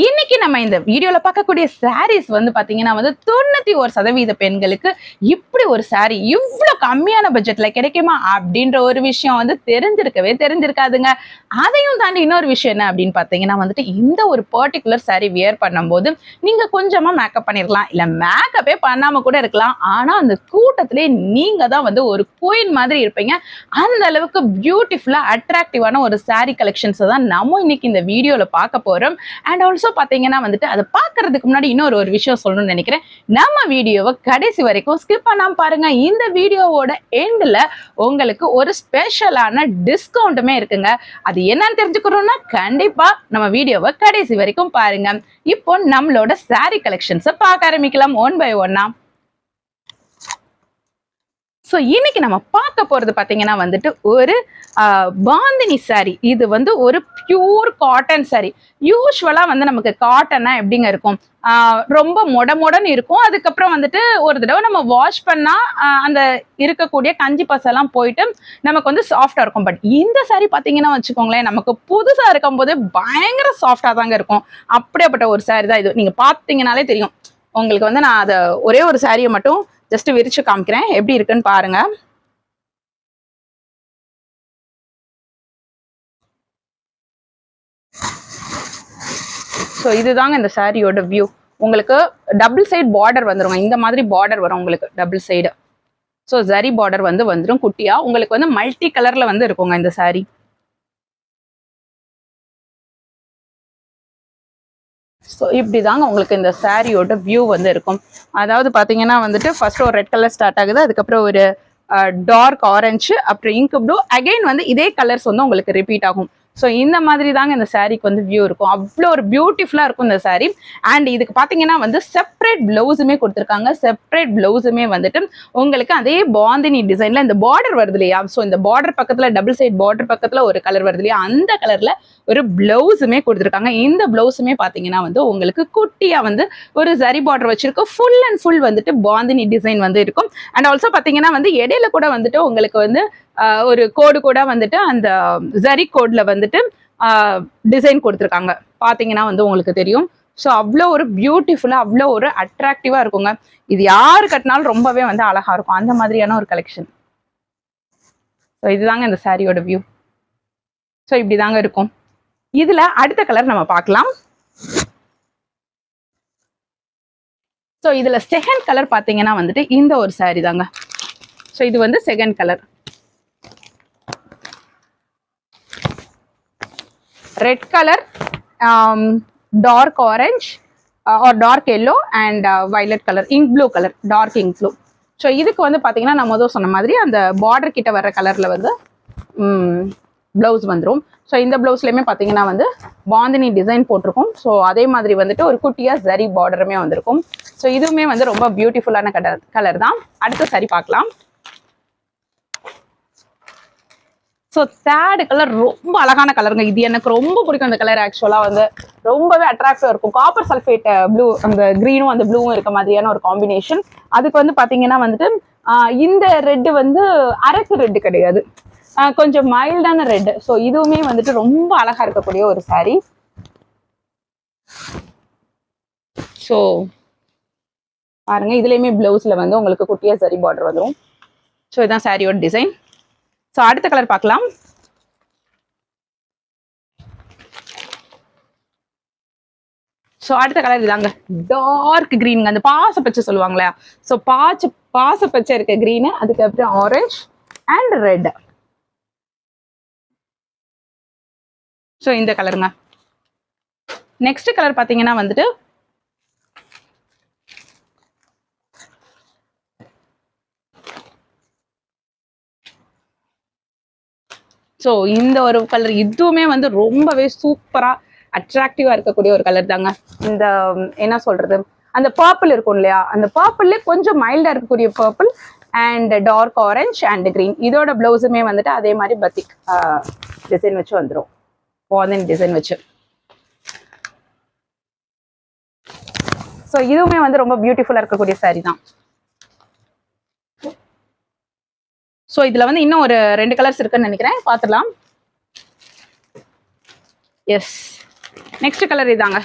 இன்னைக்கு நம்ம இந்த வீடியோல பார்க்கக்கூடிய சாரீஸ் வந்து பாத்தீங்கன்னா வந்து 91% பெண்களுக்கு இப்படி ஒரு சாரி இவ்வளவு கம்மியான பட்ஜெட்ல கிடைக்குமா அப்படின்ற ஒரு விஷயம் வந்து தெரிஞ்சிருக்காதுங்க. அதையும் தாண்டி இன்னொரு விஷயம் என்ன அப்படின்னு பாத்தீங்கன்னா வந்துட்டு இந்த ஒரு பர்டிகுலர் சாரி வியர் பண்ணும்போது நீங்க கொஞ்சமா மேக்கப் பண்ணிருக்கலாம், இல்ல மேக்கப்பே பண்ணாம கூட இருக்கலாம். ஆனா அந்த கூட்டத்திலே நீங்க தான் வந்து ஒரு குயின் மாதிரி இருப்பீங்க. அந்த அளவுக்கு பியூட்டிஃபுல்லா அட்ராக்டிவான ஒரு சாரி கலெக்ஷன்ஸ் தான் நம்ம இன்னைக்கு இந்த வீடியோல பார்க்க போறோம். அண்ட் ஆல்சோ பாத்தீங்கன்னா வந்துட்டு அதை பார்க்கறதுக்கு முன்னாடி இன்னொரு விஷயம் சொல்லணும்னு நினைக்கிறேன். நம்ம வீடியோவை கடைசி வரைக்கும் ஸ்கிப் பண்ணாம பாருங்க. இந்த வீடியோவோட எண்ட்ல உங்களுக்கு ஒரு ஸ்பெஷலான டிஸ்கவுண்ட்டுமே இருக்குங்க. அது என்னன்னு தெரிஞ்சுக்கணும்னா கண்டிப்பா நம்ம வீடியோவை கடைசி வரைக்கும் பாருங்க. இப்போ நம்மளோட சாரி கலெக்ஷன்ஸை பார்க்க ஆரம்பிக்கலாம் ஒன் பை ஒன்னா. ஸோ இன்னைக்கு நம்ம பார்க்க போறது பார்த்தீங்கன்னா வந்துட்டு ஒரு பாந்தினி சாரி. இது வந்து ஒரு பியூர் காட்டன் சாரி. யூஸ்வலா வந்து நமக்கு காட்டன்னா எப்படிங்க இருக்கும், ரொம்ப மொடன்னு இருக்கும். அதுக்கப்புறம் வந்துட்டு ஒரு தடவை நம்ம வாஷ் பண்ணா அந்த இருக்கக்கூடிய கஞ்சி பசெல்லாம் போயிட்டு நமக்கு வந்து சாஃப்டா இருக்கும். பட் இந்த சாரி பார்த்தீங்கன்னா வச்சுக்கோங்களேன், நமக்கு புதுசா இருக்கும் போது பயங்கர சாஃப்டா தாங்க இருக்கும். அப்படியாப்பட்ட ஒரு சாரி தான் இது. நீங்க பார்த்தீங்கன்னாலே தெரியும். உங்களுக்கு வந்து நான் அதை ஒரே ஒரு சாரியை மட்டும் ஜஸ்ட் விரிச்சு காமிக்கிறேன், எப்படி இருக்குன்னு பாருங்க. ஸோ இதுதாங்க இந்த சாரியோட வியூ. உங்களுக்கு டபுள் சைடு பார்டர் வந்துருங்க. இந்த மாதிரி பார்டர் வரும் உங்களுக்கு double side. So zari border வந்து வந்துடும் குட்டியா. உங்களுக்கு வந்து மல்டி கலர்ல வந்து இருக்குங்க இந்த சாரி. ஸோ இப்படிதாங்க உங்களுக்கு இந்த சாரியோட வியூ வந்து இருக்கும். அதாவது பார்த்தீங்கன்னா வந்துட்டு ஃபர்ஸ்ட் ஒரு ரெட் கலர் ஸ்டார்ட் ஆகுது, அதுக்கப்புறம் ஒரு டார்க் ஆரஞ்சு, அப்புறம் இங்க் ப்ளூ, அகைன் வந்து இதே கலர்ஸ் வந்து உங்களுக்கு ரிப்பீட் ஆகும். ஸோ இந்த மாதிரி தாங்க இந்த சாரீக்கு வந்து வியூ இருக்கும். அவ்வளோ ஒரு பியூட்டிஃபுல்லாக இருக்கும் இந்த சாரீ. அண்ட் இதுக்கு பார்த்தீங்கன்னா வந்து செப்பரேட் பிளவுஸுமே கொடுத்துருக்காங்க. செப்பரேட் பிளவுஸுமே வந்துட்டு உங்களுக்கு அதே பாந்தினி டிசைன்ல இந்த பார்டர் வருது இல்லையா, ஸோ இந்த பார்டர் பக்கத்தில் டபுள் சைட் பார்டர் பக்கத்தில் ஒரு கலர் வருது இல்லையா, அந்த கலர்ல ஒரு பிளவுஸுமே கொடுத்துருக்காங்க. இந்த பிளவுஸுமே பார்த்தீங்கன்னா வந்து உங்களுக்கு குட்டியா வந்து ஒரு ஜரி பார்டர் வச்சிருக்கும். ஃபுல் அண்ட் ஃபுல் வந்துட்டு பாந்தினி டிசைன் வந்து இருக்கும். அண்ட் ஆல்சோ பார்த்தீங்கன்னா வந்து இடையில கூட வந்துட்டு உங்களுக்கு வந்து ஒரு கோடு கூட வந்துட்டு அந்த ஜரி கோட்ல வந்துட்டு டிசைன் கொடுத்துருக்காங்க. பார்த்தீங்கன்னா வந்து உங்களுக்கு தெரியும். ஸோ அவ்வளோ ஒரு பியூட்டிஃபுல்லா அவ்வளோ ஒரு அட்ராக்டிவா இருக்குங்க. இது யாரு கட்டினாலும் ரொம்பவே வந்து அழகா இருக்கும். அந்த மாதிரியான ஒரு கலெக்ஷன். ஸோ இதுதாங்க இந்த சாரியோட வியூ. ஸோ இப்படிதாங்க இருக்கும். இதுல அடுத்த கலர் நம்ம பார்க்கலாம். ஸோ இதுல செகண்ட் கலர் பார்த்தீங்கன்னா வந்துட்டு இந்த ஒரு சாரி தாங்க. ஸோ இது வந்து second colour. Red colour, dark orange or dark yellow and violet colour, ink blue colour, dark ink blue. So இதுக்கு வந்து பார்த்தீங்கன்னா நம்ம முதல் சொன்ன மாதிரி அந்த பார்டர் கிட்ட வர கலர்ல வந்து பிளவுஸ் வந்துடும். ஸோ இந்த பிளவுஸ்லையுமே பார்த்தீங்கன்னா வந்து பாந்தினி டிசைன் போட்டிருக்கும். ஸோ அதே மாதிரி வந்துட்டு ஒரு குட்டியா ஜரி பார்டருமே வந்திருக்கும். ஸோ இதுவுமே வந்து ரொம்ப பியூட்டிஃபுல்லான கலர் தான். அடுத்த சாரி பார்க்கலாம். ஸோ தேர்ட் கலர் ரொம்ப அழகான கலருங்க. இது எனக்கு ரொம்ப பிடிக்கும். இந்த கலர் ஆக்சுவலாக வந்து ரொம்பவே அட்ராக்டிவா இருக்கும். காப்பர் சல்ஃபேட் ப்ளூ, அந்த க்ரீனும் அந்த ப்ளூவும் இருக்க மாதிரியான ஒரு காம்பினேஷன். அதுக்கு வந்து பார்த்தீங்கன்னா வந்துட்டு இந்த ரெட்டு வந்து அரக்கு ரெட்டு கிடையாது, கொஞ்சம் மைல்டான ரெட். ஸோ இதுவுமே வந்துட்டு ரொம்ப அழகா இருக்கக்கூடிய ஒரு சாரி. ஸோ பாருங்க, இதுலயுமே பிளவுஸ்ல வந்து உங்களுக்கு குட்டியா சரி பார்டர் வந்துடும். ஸோ இதுதான் சாரியோட டிசைன். ஸோ அடுத்த கலர் பார்க்கலாம். ஸோ அடுத்த கலர் இதாங்க, டார்க் கிரீன், அந்த பாச பச்சை சொல்லுவாங்களா. ஸோ பாச பச்சை இருக்க கிரீனு, அதுக்கப்புறம் ஆரஞ்ச் அண்ட் ரெட். ஸோ இந்த கலருங்க. நெக்ஸ்ட் கலர் பார்த்தீங்கன்னா வந்துட்டு ஸோ இந்த ஒரு கலர், இதுவுமே வந்து ரொம்பவே சூப்பரா அட்ராக்டிவா இருக்கக்கூடிய ஒரு கலர் தாங்க. இந்த என்ன சொல்றது, அந்த பர்பிள் இருக்கும் இல்லையா, அந்த பர்பிள்ல கொஞ்சம் மைல்டா இருக்கக்கூடிய purple and dark orange and green. இதோட பிளவுஸுமே வந்துட்டு அதே மாதிரி பத்திக் டிசைன் வச்சு வந்துடும், பாந்தினி டிசைன் வச்சு. ஸோ இதுவுமே வந்து ரொம்ப பியூட்டிஃபுல்லா இருக்கக்கூடிய சாரி தான். ஸோ இதுல வந்து இன்னும் ஒரு 2 கலர்ஸ் இருக்குன்னு நினைக்கிறேன், பார்த்துடலாம். எஸ், நெக்ஸ்ட் கலர் இதாங்க.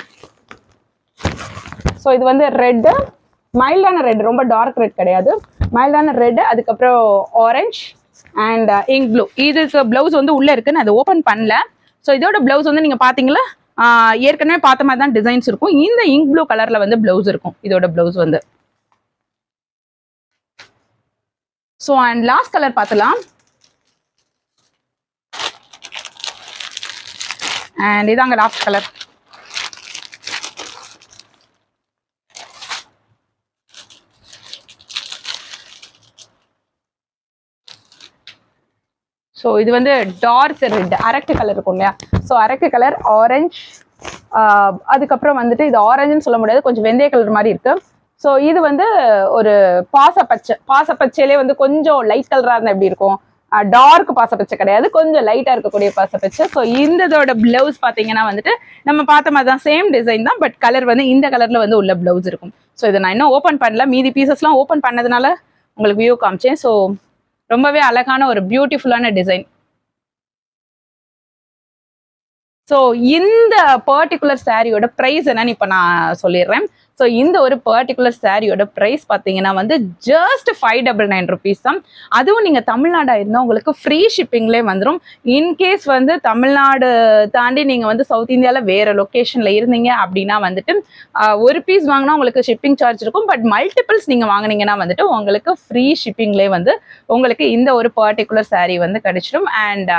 ஸோ இது வந்து ரெட்டு, மைல்டான ரெட், ரொம்ப டார்க் ரெட் கிடையாது, மைல்டான ரெட், அதுக்கப்புறம் ஆரஞ்ச் அண்ட் இங்க் ப்ளூ. இதுக்கு பிளவுஸ் வந்து உள்ள இருக்கு, நான் அதை ஓப்பன் பண்ணல. ஸோ இதோட பிளவுஸ் வந்து நீங்க பாத்தீங்களா, ஏற்கனவே பார்த்த மாதிரி தான் டிசைன்ஸ் இருக்கும். இந்த இங்க் ப்ளூ கலர்ல வந்து பிளவுஸ் இருக்கும் இதோட பிளவுஸ் வந்து. ஸோ அண்ட் லாஸ்ட் கலர் பார்த்துலாம். அண்ட் இதாங்க லாஸ்ட் கலர். ஸோ இது வந்து டார்க் ரெட், அரக்கு கலர் இருக்கும் இல்லையா, ஸோ அரக்கு கலர், ஆரஞ்ச், அதுக்கப்புறம் வந்துட்டு இது ஆரஞ்சுன்னு சொல்ல முடியாது, கொஞ்சம் வெந்தய கலர் மாதிரி இருக்கு. ஸோ இது வந்து ஒரு பாசப்பச்சை, பாசப்பச்சையிலே வந்து கொஞ்சம் லைட் கலராக இருந்தால் எப்படி இருக்கும், டார்க் பாசப்பச்சை கிடையாது, கொஞ்சம் லைட்டாக இருக்கக்கூடிய பாசப்பச்சை. ஸோ இதோட பிளவுஸ் பார்த்தீங்கன்னா வந்துட்டு நம்ம பார்த்த மாதிரி தான், சேம் டிசைன் தான், பட் கலர் வந்து இந்த கலரில் வந்து உள்ள பிளவுஸ் இருக்கும். ஸோ இதை நான் இன்னும் ஓப்பன் பண்ணல, மீதி பீசஸ்லாம் ஓப்பன் பண்ணதுனால உங்களுக்கு வியூ காமிச்சேன். ஸோ ரொம்பவே அழகான ஒரு பியூட்டிஃபுல்லான டிசைன். ஸோ இந்த பர்டிகுலர் சாரியோட ப்ரைஸ் என்னன்னு இப்போ நான் சொல்லிடுறேன். ஸோ இந்த ஒரு பர்டிகுலர் சாரியோட ப்ரைஸ் பார்த்தீங்கன்னா வந்து ஜஸ்ட் 599 rupees தான். அதுவும் நீங்கள் தமிழ்நாடாக இருந்தால் உங்களுக்கு ஃப்ரீ ஷிப்பிங்லேயே வந்துடும். இன்கேஸ் வந்து தமிழ்நாடு தாண்டி நீங்கள் வந்து சவுத் இந்தியாவில் வேறு லொக்கேஷனில் இருந்தீங்க அப்படின்னா வந்துட்டு ஒரு பீஸ் வாங்கினா உங்களுக்கு ஷிப்பிங் சார்ஜ் இருக்கும். பட் மல்டிபிள்ஸ் நீங்கள் வாங்கினீங்கன்னா வந்துட்டு உங்களுக்கு ஃப்ரீ ஷிப்பிங்லேயே வந்து உங்களுக்கு இந்த ஒரு பர்டிகுலர் சாரீ வந்து கிடைச்சிடும். அண்ட்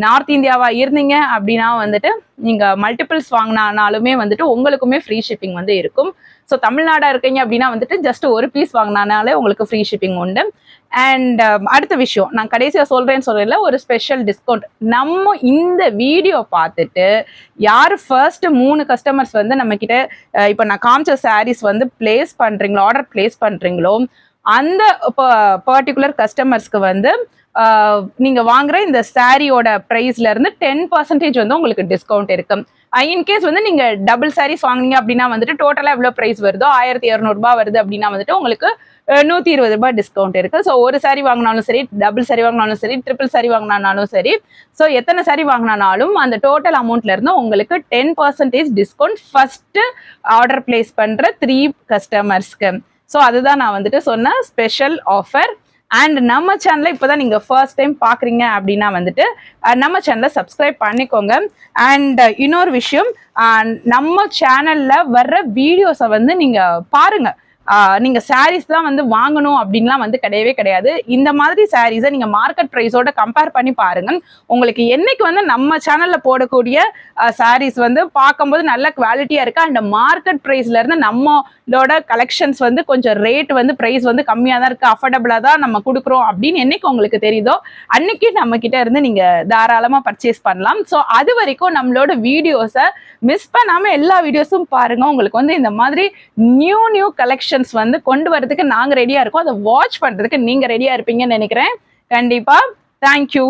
நார்த் இந்தியாவா இருந்தீங்க அப்படின்னா வந்துட்டு நீங்கள் மல்டிபிள்ஸ் வாங்கினாலுமே வந்துட்டு உங்களுக்குமே ஃப்ரீ ஷிப்பிங் வந்து இருக்கும். ஸோ தமிழ்நாடாக இருக்கீங்க அப்படின்னா வந்துட்டு ஜஸ்ட் ஒரு பீஸ் வாங்கினாலே உங்களுக்கு ஃப்ரீ ஷிப்பிங் உண்டு. அண்ட் அடுத்த விஷயம் நான் கடைசியாக சொல்கிறேன்னு சொல்லல, ஒரு ஸ்பெஷல் டிஸ்கவுண்ட். நம்ம இந்த வீடியோ பார்த்துட்டு யார் ஃபர்ஸ்ட் 3 கஸ்டமர்ஸ் வந்து நம்மக்கிட்ட இப்போ நான் காமிச்ச சாரீஸ் வந்து பிளேஸ் பண்ணுறீங்களோ, ஆர்டர் பிளேஸ் பண்ணுறீங்களோ, அந்த பர்டிகுலர் கஸ்டமர்ஸ்க்கு வந்து நீங்கள் வாங்குற இந்த சாரியோட ப்ரைஸ்ல இருந்து 10% வந்து உங்களுக்கு டிஸ்கவுண்ட் இருக்கு. இன்கேஸ் வந்து நீங்கள் டபுள் சாரீஸ் வாங்கினீங்க அப்படின்னா வந்துட்டு டோட்டலாக எவ்வளோ ப்ரைஸ் வருதோ 1200 வருது அப்படின்னா வந்துட்டு உங்களுக்கு 120 ரூபாய் டிஸ்கவுண்ட் இருக்கு. ஸோ ஒரு சாரி வாங்கினாலும் சரி, டபுள் சாரி வாங்கினாலும் சரி, ட்ரிபிள் சாரி வாங்கினாலும் சரி, ஸோ எத்தனை சாரி வாங்கினாலும் அந்த டோட்டல் அமௌண்ட்ல இருந்து உங்களுக்கு 10% டிஸ்கவுண்ட் ஃபர்ஸ்ட் ஆர்டர் பிளேஸ் பண்ற 3 கஸ்டமர்ஸ்க்கு. ஸோ அதுதான் நான் வந்துட்டு சொன்ன ஸ்பெஷல் ஆஃபர். அண்ட் நம்ம சேனலை இப்போதான் நீங்கள் ஃபர்ஸ்ட் டைம் பார்க்குறீங்க அப்படின்னா வந்துட்டு நம்ம சேனலை சப்ஸ்கிரைப் பண்ணிக்கோங்க. அண்ட் இன்னொரு விஷயம், நம்ம சேனலில் வர்ற வீடியோஸை வந்து நீங்கள் பாருங்கள். நீங்கள் சாரீஸ் தான் வந்து வாங்கணும் அப்படின்லாம் வந்து கிடையவே கிடையாது. இந்த மாதிரி சாரீஸை நீங்கள் மார்க்கெட் ப்ரைஸோட கம்பேர் பண்ணி பாருங்கள். உங்களுக்கு என்னைக்கு வந்து நம்ம சேனலில் போடக்கூடிய சாரீஸ் வந்து பார்க்கும்போது நல்ல குவாலிட்டியாக இருக்குது, அண்ட் மார்க்கெட் ப்ரைஸ்லேருந்து நம்மளோட கலெக்ஷன்ஸ் வந்து கொஞ்சம் ரேட் வந்து ப்ரைஸ் வந்து கம்மியாக தான் இருக்குது, அஃபோர்டபுளாக தான் நம்ம கொடுக்குறோம் அப்படின்னு என்னைக்கு உங்களுக்கு தெரியுதோ அன்னைக்கு நம்மக்கிட்ட இருந்து நீங்கள் தாராளமாக பர்ச்சேஸ் பண்ணலாம். ஸோ அது வரைக்கும் நம்மளோட வீடியோஸை மிஸ் பண்ணாமல் எல்லா வீடியோஸும் பாருங்கள். உங்களுக்கு வந்து இந்த மாதிரி நியூ கலெக்ஷன் வந்து கொண்டு வரதுக்கு நாங்க ரெடியா இருக்கோம். அதை வாட்ச் பண்றதுக்கு நீங்க ரெடியா இருப்பீங்கன்னு நினைக்கிறேன். கண்டிப்பா. தேங்க்யூ.